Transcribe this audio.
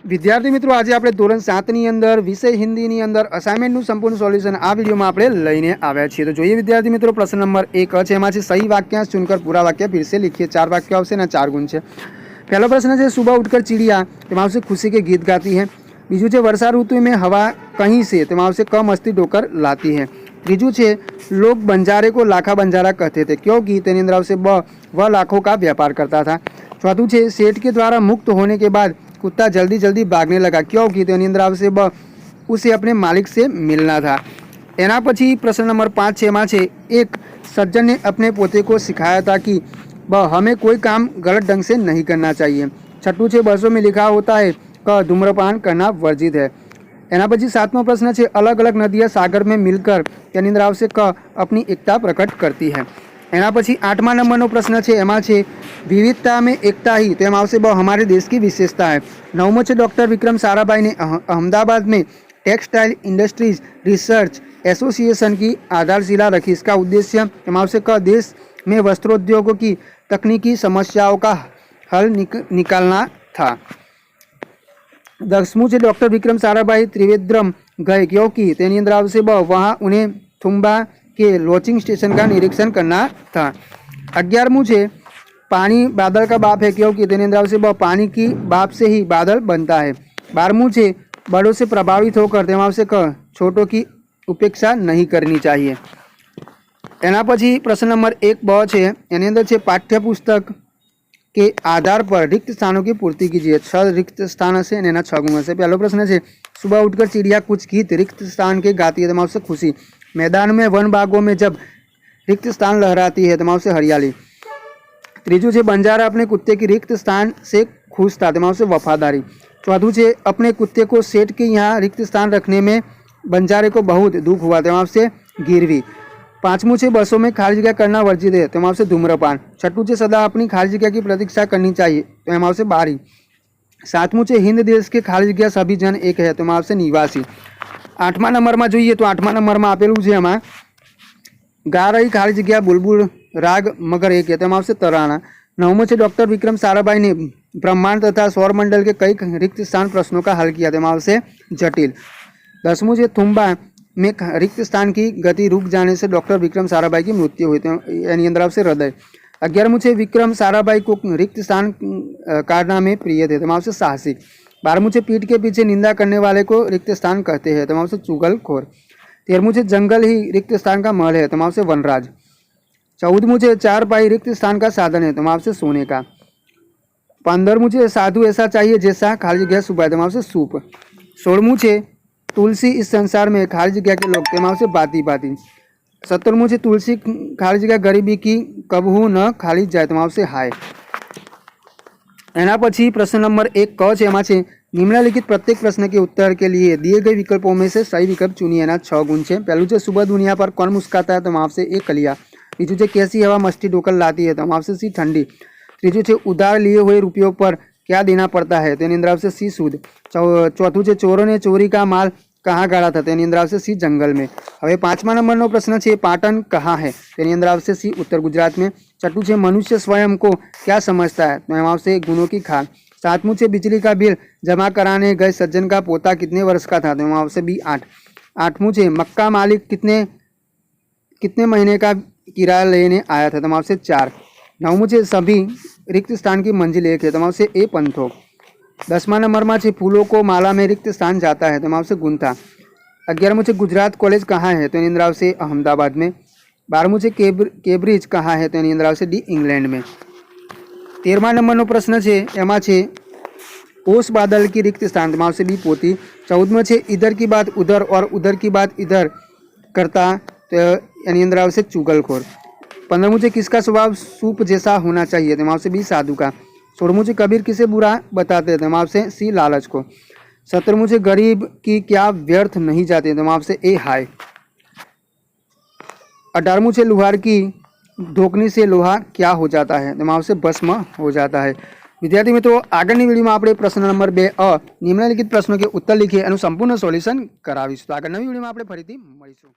विद्यार्थी मित्रों आज આપણે ધોરણ 7 ની અંદર વિષય હિન્દી ની અંદર અસાઇનમેન્ટ નું સંપૂર્ણ સોલ્યુશન આ વિડિયોમાં આપણે લઈને આવ્યા છીએ। તો જોઈએ વિદ્યાર્થી મિત્રો પ્રશ્ન નંબર 1 છે, એમાં છે सही वाक्यांश चुनकर पूरा वाक्य फिर से लिखिए। 4 वाक्य આવશે અને 4 गुण છે। पहला प्रश्न है सुबह उठकर चिड़िया तेमाव से खुशी के गीत गाती है। बीजू है वर्षा ऋतु में हवा कहीं से तेमाव से कम मस्ती ढोकर लाती है। तीजू है लोग बंजारे को लाखा बंजारा कहते थे क्योंकि तेनी अंदर से वह लाखों का व्यापार करता था। चौथू है सेठ के द्वारा मुक्त होने के बाद कुत्ता जल्दी जल्दी भागने लगा क्योंकि तेनी अंदर से उसे अपने मालिक से मिलना था। एना पछी प्रश्न नंबर 5 है, एमां छे एक सज्जन ने अपने पोते को सिखाया था कि हमें कोई काम गलत ढंग से नहीं करना चाहिए। छठू है बसों में लिखा होता है कि धूम्रपान करना वर्जित है। एना पछी 7वां प्रश्न है अलग अलग नदियाँ सागर में मिलकर तेनी अंदर आवशे क अपनी एकता प्रकट करती है। एना पछी 8वां नंबरनो प्रश्न है, एमां छे विविधता में एकता ही तो एमां आवशे हमारे देश की विशेषता है। 9मो है डॉक्टर विक्रम साराभाई ने अहमदाबाद में टेक्सटाइल इंडस्ट्रीज रिसर्च एसोसिएशन की आधारशिला रखी। इसका उद्देश्य एमां आवशे क देश में वस्त्रोद्योगों की तकनीकी समस्याओं का हल निकालना था। 10मु है डॉक्टर विक्रम साराभाई त्रिवेंद्रम गए क्योंकि तेनी अंदर आवशे वहाँ उन्हें थुम्बा के लॉचिंग स्टेशन का निरीक्षण करना था। 11मु है पानी बादल का बाप है क्योंकि तेनी अंदर आवशे पानी की बाप से ही बादल बनता है। 12मु है बड़ों से प्रभावित होकर तेमां आवशे क छोटों की उपेक्षा नहीं करनी चाहिए। एना पछी प्रश्न नंबर 1 ब है, एनी अंदर है पाठ्यपुस्तक के आधार पर रिक्त स्थानों की पूर्ति कीजिए। 6 रिक्त स्थान हशे एना 6 गुण हशे। पहलो प्रश्न है सुबह उठकर चिड़िया कुछ गीत रिक्त स्थान के गाती है तेमां आवशे खुशी। मैदान में वन बागों में जब रिक्त स्थान लहराती है तेमां आवशे हरियाली। तीजू है बंजारा अपने कुत्ते की रिक्त स्थान से खुश था तेमां आवशे वफादारी। चौथू है अपने कुत्ते को सेठ के यहाँ रिक्त स्थान रखने में बंजारे को बहुत दुख हुआ तेमां आवशे गिरवी। 5मु है बसों में खाली जगह करना वर्जित है तेमां आवशे धूम्रपान। 6ठू है सदा अपनी खाली जगह की प्रतीक्षा करनी चाहिए तेमां आवशे बारी। 7मु है हिंद देश के खाली जगह सभी जन एक है तेमां आवशे निवासी। 8मા नंबर में જોઈએ तो 8મા नंबर में आपेलू है एमां गा रही खाली जगह बुलबुल राग मगर एक है तेमां आवशे तराना। 9मो है डॉक्टर विक्रम साराभाई ने ब्रह्मांड तथा सौरमंडल के कई रिक्त स्थान प्रश्नों का हल किया तेमां आवशे जटिल। 10मु है थुम्बा में रिक्त स्थान की गति रुक जाने से डॉक्टर विक्रम साराभाई की मृत्यु हुई एनी अंदर आवशे हृदय। 11मु है विक्रम साराभाई को रिक्त स्थान कारनामे प्रिय थे तेमां आवशे साहसिक। 12मु है पीठ के पीछे निंदा करने वाले को रिक्त स्थान कहते हैं तेमां आवशे चुगलखोर। 13मु है जंगल ही रिक्त स्थान का महल है तेमां आवशे वनराज। 14मु है 4 पाई रिक्त स्थान का साधन है तेमां आवशे सोने का। 15मु है साधु ऐसा चाहिए जैसा खाली जगह सुबह तेमां आवशे सूप। 16मु है तुलसी इस संसार में खाली जगह के लोग तेमां आवशे बाती बाती। 17मु है तुलसी खाली जगह गरीबी की कबहू न खाली जाए तेमां आवशे हाय। एना पछी प्रश्न नंबर 1 क है, एमां छे निम्नलिखित प्रत्येक प्रश्न के उत्तर के लिए दिए गए विकल्पों में से सही विकल्प चुनिए। एना 6 गुण है। पहलू है सुबह दुनिया पर कौन मुस्कुराता है तेमां आवशे ए कलिया। बीजू है कैसी हवा मस्ती ढोकर लाती है तेमां आवशे सी ठंडी। तीजू है उधार लिए हुए रुपयों पर क्या देना पड़ता है तेनी अंदर आवशे सी सूद। चौथू है चोरों ने चोरी का माल कहाँ गाड़ा था तेनी अंदर आवशे सी जंगल में। हवे 5मા नंबरનો प्रश्न है पाटन कहाँ है तेनी अंदर आवशे सी उत्तर गुजरात में। 6ठू है मनुष्य स्वयं को क्या समझता है तो एमां आवशे गुणों की खान। 7मु है बिजली का बिल जमा कराने गए सज्जन का पोता कितने वर्ष का था तो एमां आवशे बी 8। 8मु है मक्का मालिक कितने महीने का किराया लेने आया था तेमां आवशे 4। 9मु है सभी रिक्त स्थान की मंजिल एक है तेमां आवशे ए पंथो। 10મા नंबर में फूलों को माला में रिक्त स्थान जाता है तेमां आवशे गुंथा। 11मु है गुजरात कॉलेज कहाँ है तो एनी अंदर आवशे अहमदाबाद में। 12मु है केब्रिज कहाँ है तो एनी अंदर आवशे डी इंग्लैंड में। 13મા नंबरનો प्रश्न है, एमां छे ओस बादल की रिक्त स्थान तेमां आवशे बी पोती। 14मो है इधर की बात उधर और उधर की बात इधर करता तो एनी अंदर आवशे चुगलखोर। 15मु है किसका स्वभाव सूप जैसा होना चाहिए तेमां आवशे बी साधु का। 16मु है कबीर किसे बुरा बताते हैं तेमां आवशे सी लालच को। 17मु है गरीब की क्या व्यर्थ नहीं जाती तेमां आवशे ए हाय। 18मु है लोहार की ढोकनी से लोहा क्या हो जाता है तेमां आवशे भस्म हो जाता है। विद्यार्थी मित्रों आगळनी विडियोमां आपणे प्रश्न नंबर 2 निम्नलिखित प्रश्नों के उत्तर लिखिए एनुं संपूर्ण सोल्यूशन करावीशुं। तो आगळ नवी विडियोमां आपणे फरीथी मळीशुं।